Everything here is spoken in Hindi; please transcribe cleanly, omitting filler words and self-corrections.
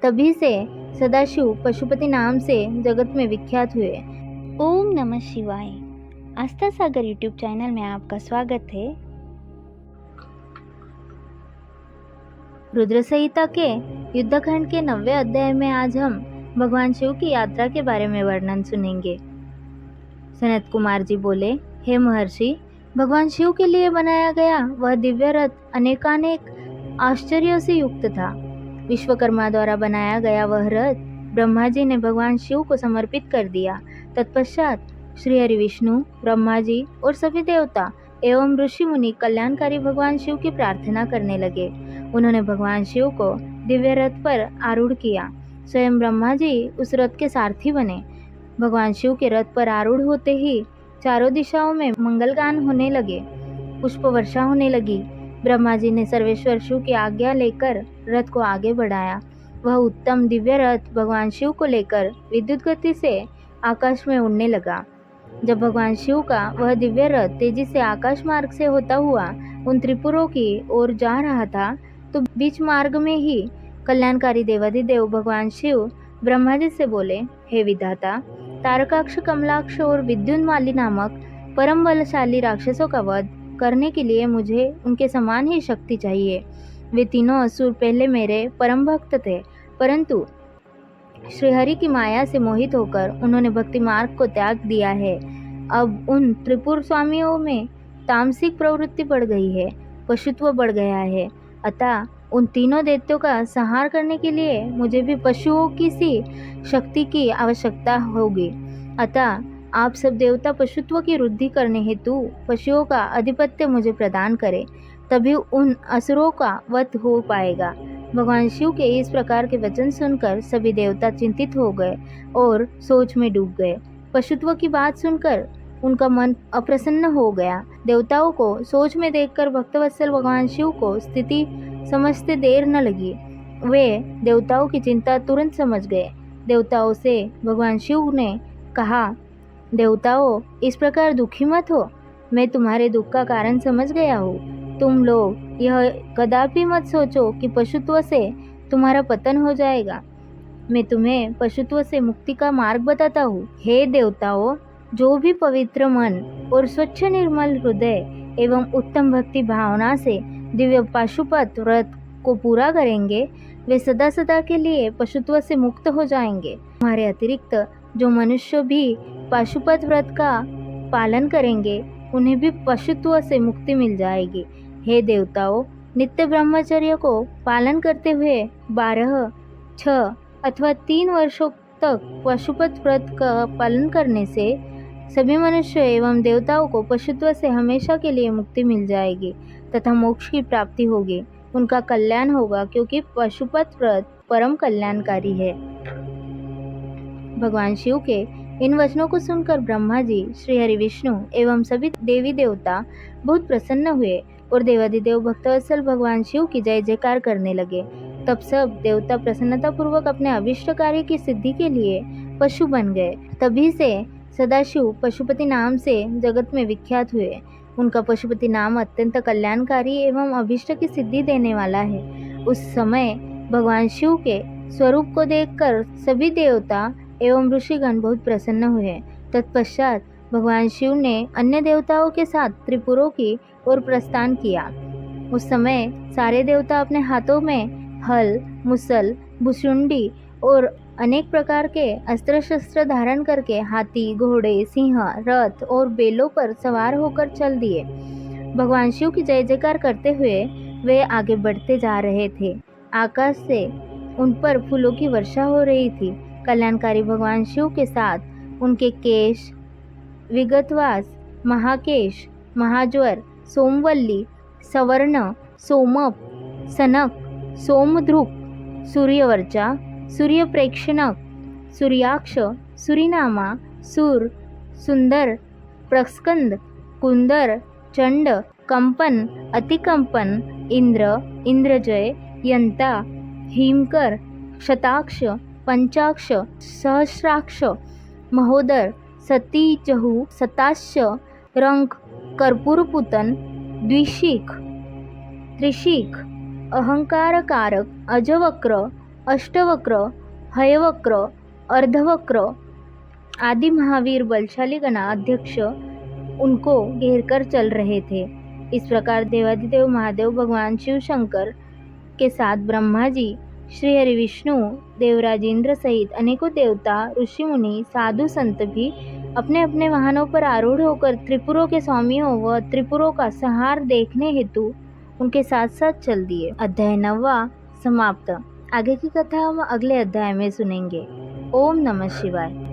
तभी से सदाशिव पशुपति नाम से जगत में विख्यात हुए। ओम नमः शिवाय। आस्था सागर यूट्यूब चैनल में आपका स्वागत है। रुद्र संहिता के युद्धखंड के 90वें अध्याय में आज हम भगवान शिव की यात्रा के बारे में वर्णन सुनेंगे। सनत कुमार जी बोले, हे महर्षि, भगवान शिव के लिए बनाया गया वह दिव्य रथ अनेकानेक आश्चर्यों से युक्त था। विश्वकर्मा द्वारा बनाया गया वह रथ ब्रह्मा जी ने भगवान शिव को समर्पित कर दिया। तत्पश्चात श्री हरि विष्णु, ब्रह्मा जी और सभी देवता एवं ऋषि मुनि कल्याणकारी भगवान शिव की प्रार्थना करने लगे। उन्होंने भगवान शिव को दिव्य रथ पर आरूढ़ किया। स्वयं ब्रह्मा जी उस रथ के सारथी बने। भगवान शिव के रथ पर आरूढ़ होते ही चारों दिशाओं में मंगलगान होने लगे, पुष्प वर्षा होने लगी। ब्रह्मा जी ने सर्वेश्वर शिव की आज्ञा लेकर रथ को आगे बढ़ाया। वह उत्तम दिव्य रथ भगवान शिव को लेकर विद्युत गति से आकाश में उड़ने लगा। जब भगवान शिव का वह दिव्य रथ तेजी से आकाश मार्ग से होता हुआ उन त्रिपुरों की ओर जा रहा था, तो बीच मार्ग में ही कल्याणकारी देवाधिदेव भगवान शिव ब्रह्मा जी से बोले, हे विधाता, तारकाक्ष, कमलाक्ष और विद्युन्माली नामक परम बलशाली राक्षसों का वध करने के लिए मुझे उनके समान ही शक्ति चाहिए। वे तीनों असुर पहले मेरे परम भक्त थे, परंतु श्रीहरि की माया से मोहित होकर उन्होंने भक्ति मार्ग को त्याग दिया है। अब उन त्रिपुर स्वामियों में तामसिक प्रवृत्ति बढ़ गई है, पशुत्व बढ़ गया है। अतः उन तीनों दैत्यों का संहार करने के लिए मुझे भी पशुओं की सी शक्ति की आवश्यकता होगी। अतः आप सब देवता पशुत्व की वृद्धि करने हेतु पशुओं का आधिपत्य मुझे प्रदान करें, तभी उन असुरों का वध हो पाएगा। भगवान शिव के इस प्रकार के वचन सुनकर सभी देवता चिंतित हो गए और सोच में डूब गए। पशुत्व की बात सुनकर उनका मन अप्रसन्न हो गया। देवताओं को सोच में देखकर भक्तवत्सल भगवान शिव को स्थिति समझते देर न लगी। वे देवताओं की चिंता तुरंत समझ गए। देवताओं से भगवान शिव ने कहा, देवताओं, इस प्रकार दुखी मत हो, मैं तुम्हारे दुख का कारण समझ गया हूँ। तुम लोग यह कदापि मत सोचो कि पशुत्व से तुम्हारा पतन हो जाएगा। मैं तुम्हें पशुत्व से मुक्ति का मार्ग बताता हूँ। हे देवताओं, जो भी पवित्र मन और स्वच्छ निर्मल हृदय एवं उत्तम भक्ति भावना से दिव्य पाशुपत व्रत को पूरा करेंगे, वे सदा सदा के लिए पशुत्व से मुक्त हो जाएंगे। हमारे अतिरिक्त जो मनुष्य भी पाशुपत व्रत का पालन करेंगे, उन्हें भी पशुत्व से मुक्ति मिल जाएगी। हे देवताओं, नित्य ब्रह्मचर्य को पालन करते हुए 12, 6 अथवा 3 वर्षों तक पशुपत व्रत का पालन करने से सभी मनुष्य एवं देवताओं को पशुत्व से हमेशा के लिए मुक्ति मिल जाएगी तथा मोक्ष की प्राप्ति होगी। उनका कल्याण होगा, क्योंकि पशुपत व्रत परम कल्याणकारी है। भगवान शिव के इन वचनों को सुनकर ब्रह्मा जी, श्री हरि विष्णु एवं सभी देवी देवता बहुत प्रसन्न हुए और देवाधिदेव भक्तवत्सल भगवान शिव की जय जयकार करने लगे। तब सब देवता प्रसन्नता पूर्वक अपने अभिष्ट कार्य की सिद्धि के लिए पशु बन गए। तभी से सदाशिव पशुपति नाम से जगत में विख्यात हुए। उनका पशुपति नाम अत्यंत कल्याणकारी एवं अभिष्ट की सिद्धि देने वाला है। उस समय भगवान शिव के स्वरूप को देखकर सभी देवता एवं ऋषिगण बहुत प्रसन्न हुए। तत्पश्चात भगवान शिव ने अन्य देवताओं के साथ त्रिपुरों की ओर प्रस्थान किया। उस समय सारे देवता अपने हाथों में हल, मुसल, भुशुंडी और अनेक प्रकार के अस्त्र शस्त्र धारण करके हाथी, घोड़े, सिंह, रथ और बेलों पर सवार होकर चल दिए। भगवान शिव की जय जयकार करते हुए वे आगे बढ़ते जा रहे थे। आकाश से उन पर फूलों की वर्षा हो रही थी। कल्याणकारी भगवान शिव के साथ उनके केश, विगतवास, महाकेश, महाज्वर, सोमवल्ली, सवर्ण, सोमप, सनक, सोमध्रुक, सूर्यवर्चा, सूर्यप्रेक्षणक, सूर्याक्ष, सूरिनामा, सूर, सुंदर, प्रस्कंद, कुंदर, चंड, कंपन, अतिकंपन, इंद्र, इंद्रजय, यंता, हिमकर, शताक्ष, पंचाक्ष, सहस्राक्ष, महोदर, सतीचहु, सताश्य, रंक, कर्पूरपुतन, द्विशिख, त्रिशिख, अहंकार कारक, अजवक्र, अष्टवक्र, हयवक्र, अर्धवक्र आदि महावीर बलशाली गणाध्यक्ष उनको घेरकर चल रहे थे। इस प्रकार देवाधिदेव महादेव भगवान शिव शंकर के साथ ब्रह्मा जी, श्री हरि विष्णु, देवराज इंद्र सहित अनेकों देवता, ऋषि मुनि, साधु संत भी अपने अपने वाहनों पर आरूढ़ होकर त्रिपुरों के स्वामियों व त्रिपुरों का संहार देखने हेतु उनके साथ साथ चल दिए। अध्याय 9वां समाप्त। आगे की कथा हम अगले अध्याय में सुनेंगे। ओम नमः शिवाय।